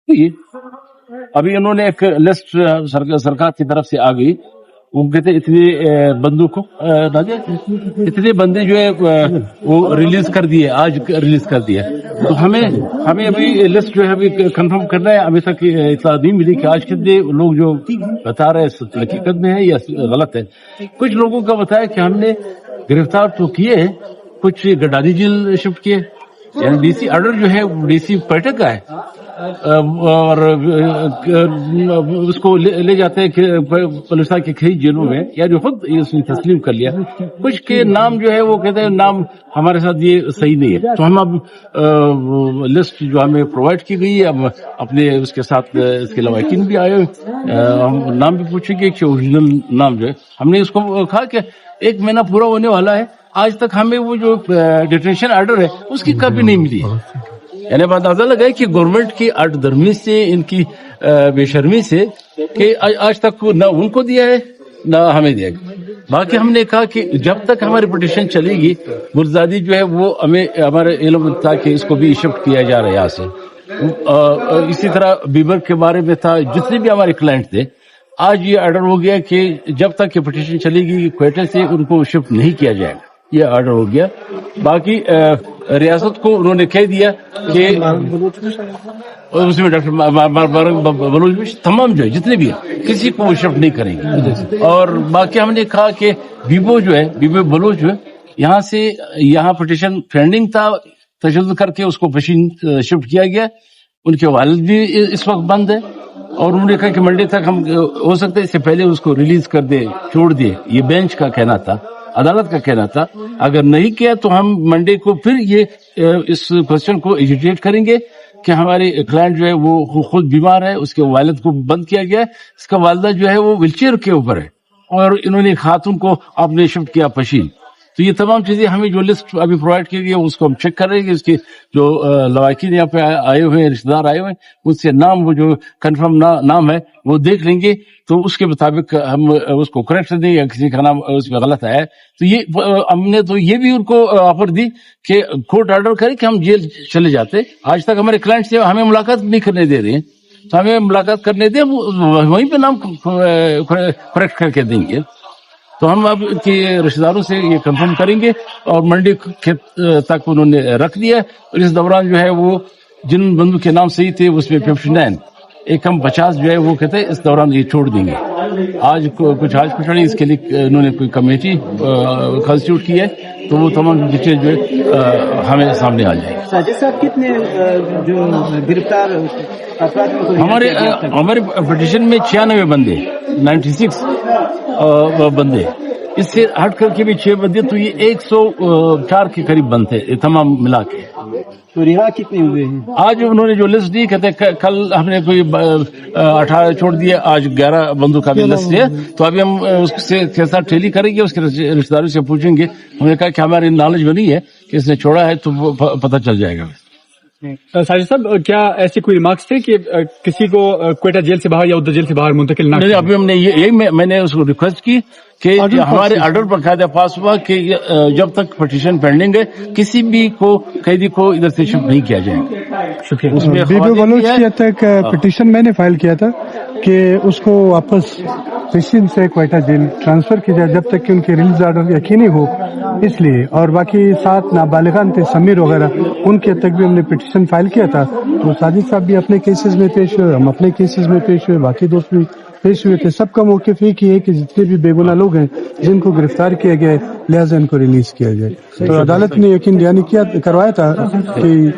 अभी इन्होंने एक लिस्ट सरकार की तरफ से आ गई, वो कहते इतने बंदूकों इतने बंदे जो है वो रिलीज कर दिए, आज रिलीज कर दिए। तो हमें अभी लिस्ट जो है अभी कंफर्म करना है। अभी तक इतना नहीं मिली कि आज कितने लोग जो बता रहे हैं हकीकत में है या गलत है। कुछ लोगों का बताया कि हमने गिरफ्तार तो किए, कुछ गडारी जेल शिफ्ट किए, यानी डीसी ऑर्डर जो है डीसी क्वेटा का है, और उसको ले जाते हैं पुलिस की कई जेलों में, या जो खुद इसने तस्लीम कर लिया। कुछ के नाम जो है वो कहते हैं नाम हमारे साथ ये सही नहीं है। तो हम अब लिस्ट जो हमें प्रोवाइड की गई है, अब अपने उसके साथ इसके लवाकिन भी आए, हम नाम भी पूछेंगे कि ओरिजिनल नाम जो है। हमने उसको कहा कि 1 महीना पूरा होने वाला है, आज तक हमें वो जो डिटेंशन ऑर्डर है उसकी कॉपी नहीं मिली है। यानी बात अंदाजा लगा कि गवर्नमेंट की अटदर्मी से, इनकी बेशर्मी से, कि आज तक न उनको दिया है न हमें दिया है। बाकी हमने कहा कि जब तक हमारी पिटीशन चलेगी, गुरजादी जो है वो हमें हमारे इल्म था कि इसको भी शिफ्ट किया जा रहा है यहाँ से। इसी तरह बीबर के बारे में था, जितने भी हमारे क्लाइंट थे, आज ये ऑर्डर हो गया कि जब तक ये पिटीशन चलेगी क्वेटा से उनको शिफ्ट नहीं किया जाएगा, ये ऑर्डर हो गया। बाकी रियासत को उन्होंने कह दिया कि उसमें डॉक्टर बलोच में तमाम जो है जितने भी हैं किसी को शिफ्ट नहीं करेंगे। और बाकी हमने कहा कि बीबो जो है, बीबो बलोच जो है, यहाँ पिटीशन पेंडिंग था, तशद्दुद करके उसको मशीन शिफ्ट किया गया। उनके वालिद भी इस वक्त बंद है, और उन्होंने कहा कि मंडे तक हम हो सकता है इससे पहले उसको रिलीज कर दे, छोड़ दे। ये बेंच का कहना था, अदालत का कहना था। अगर नहीं किया तो हम मंडे को फिर ये इस क्वेश्चन को एजिटेट करेंगे कि हमारे क्लाइंट जो है वो खुद बीमार है, उसके वालिद को बंद किया गया है, इसका वालिदा जो है वो व्हीलचेयर के ऊपर है, और इन्होंने खातून को आपने शिफ्ट किया पशीन। तो ये तमाम चीजें हमें जो लिस्ट अभी प्रोवाइड की गई है उसको हम चेक कर रहे हैं। इसके जो लवाकिन यहाँ पे आए हुए हैं, रिश्तेदार आए हुए हैं, उससे नाम वो जो कंफर्म नाम है वो देख लेंगे, तो उसके मुताबिक हम उसको करेक्ट दें, या किसी का नाम उसमें गलत आया तो ये हमने तो ये भी उनको ऑफर दी कि कोर्ट ऑर्डर करे कि हम जेल चले जाते। आज तक हमारे क्लाइंट से हमें मुलाकात नहीं करने दे रहे हैं, तो हमें मुलाकात करने दें, वहीं पे नाम करेक्ट करके देंगे। तो हम अब के रिश्तेदारों से ये कंफर्म करेंगे, और मंडे तक उन्होंने रख दिया। और इस दौरान जो है वो जिन बंदू के नाम सही थे उसमें 59, एक हम 50 जो है वो कहते हैं इस दौरान ये छोड़ देंगे। आज कुछ पिछड़ी इसके लिए इन्होंने कोई कमेटी कंस्टिट्यूट की है, तो वो तमाम डिटेल जो है हमें सामने आ जाएगी। साजिद साहब, कितने जो गिरफ्तार हमारे पिटीशन में 96 बंदे, 96 बंदे, इससे हट करके भी 6 बंदे, तो ये 104 के करीब बनते तमाम मिला के। तो रिहा कितने हुए हैं? आज उन्होंने जो लिस्ट दी, कहते कल हमने कोई 18 छोड़ दिए, आज 11 बंदों का भी लिस्ट है। तो अभी हम उसके साथ टेली करेंगे, उसके रिश्तेदारों से पूछेंगे। हमने कहा कि हमारी नॉलेज में नहीं है कि इसने छोड़ा है, तो पता चल जाएगा। साजिद साहब, क्या ऐसी कोई रिमार्क्स थे कि किसी को क्वेटा जेल से बाहर या उधर जेल से बाहर मुंतकिल ना? अभी हमने यही मैंने उसको रिक्वेस्ट की कि हमारे ऑर्डर पर कायदा पास हुआ कि जब तक पिटीशन पेंडिंग है किसी भी को कैदी को इधर से शिफ्ट नहीं किया जाएगा। शुक्रिया। उसमें बीबी बलोच की तक पिटीशन मैंने फाइल किया था कि उसको वापस पेशीन से क्वेटा जेल ट्रांसफर की जाए जब तक कि उनके रिलीज ऑर्डर यकीनी हो, इसलिए। और बाकी 7 नाबालिगान थे, समीर वगैरह, उनके तक भी हमने पिटीशन फाइल किया था। तो साजिद साहब भी अपने केसेस में पेश हुए, हम अपने केसेस में पेश हुए, बाकी दोस्त भी पेश हुए थे। सबका मौक़िफ़ एक ही है कि जितने भी बेगुनाह लोग हैं जिनको गिरफ्तार किया गया है, लिहाजा इनको रिलीज किया जाए। तो अदालत ने यकीन दहानी करवाया था कि